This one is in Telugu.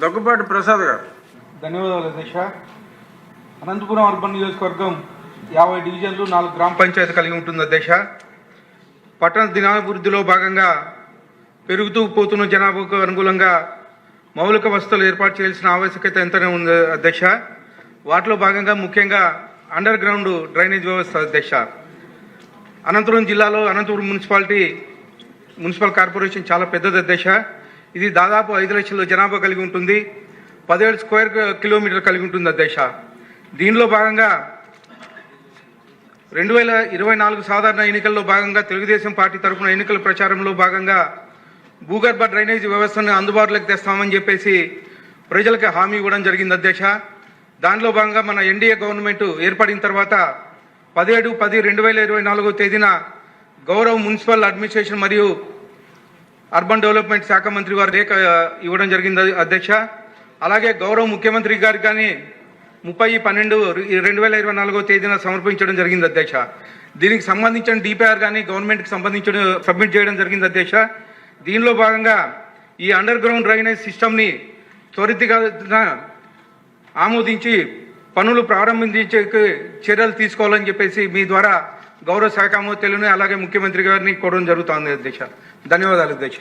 దగ్గుబాటి ప్రసాద్ గారు. ధన్యవాదాలు అధ్యక్ష. అనంతపురం అర్బన్ నియోజకవర్గం 50 డివిజన్లు 4 గ్రామ పంచాయతీ కలిగి ఉంటుంది అధ్యక్ష. పట్టణ దినాభివృద్ధిలో భాగంగా పెరుగుతూ పోతున్న జనాభాకు అనుగుణంగా మౌలిక వసతులు ఏర్పాటు చేయాల్సిన ఆవశ్యకత ఎంతనే ఉంది అధ్యక్ష. వాటిలో భాగంగా ముఖ్యంగా అండర్ గ్రౌండ్ డ్రైనేజ్ వ్యవస్థ అధ్యక్ష. అనంతపురం జిల్లాలో అనంతపురం మున్సిపల్ కార్పొరేషన్ చాలా పెద్దది అధ్యక్ష. ఇది దాదాపు 5 లక్షల జనాభా కలిగి ఉంటుంది. 17 స్క్వేర్ కిలోమీటర్ కలిగి ఉంటుంది అధ్యక్ష. దీనిలో భాగంగా 2024 సాధారణ ఎన్నికల్లో భాగంగా తెలుగుదేశం పార్టీ తరఫున ఎన్నికల ప్రచారంలో భాగంగా భూగర్భ డ్రైనేజీ వ్యవస్థను అందుబాటులోకి తెస్తామని చెప్పేసి ప్రజలకు హామీ ఇవ్వడం జరిగింది అధ్యక్ష. దానిలో భాగంగా మన ఎన్డీఏ గవర్నమెంట్ ఏర్పడిన తర్వాత 17/10/2024 తేదీన గౌరవ మున్సిపల్ అడ్మినిస్ట్రేషన్ మరియు అర్బన్ డెవలప్మెంట్ శాఖ మంత్రి వారి లేఖ ఇవ్వడం జరిగింది అధ్యక్ష. అలాగే గౌరవ ముఖ్యమంత్రి గారికి కానీ 30/12/2024 తేదీన సమర్పించడం జరిగింది అధ్యక్ష. దీనికి సంబంధించిన డిపిఆర్ కానీ గవర్నమెంట్కి సంబంధించిన సబ్మిట్ చేయడం జరిగింది అధ్యక్ష. దీనిలో భాగంగా ఈ అండర్ గ్రౌండ్ డ్రైనేజ్ సిస్టమ్ని త్వరితగతిన ఆమోదించి పనులు ప్రారంభించే చర్యలు తీసుకోవాలని చెప్పేసి మీ ద్వారా గౌరవ శాఖ మంత్రులను అలాగే ముఖ్యమంత్రి గారిని కోరడం జరుగుతుంది అధ్యక్ష. ధన్యవాదాలు అధ్యక్ష.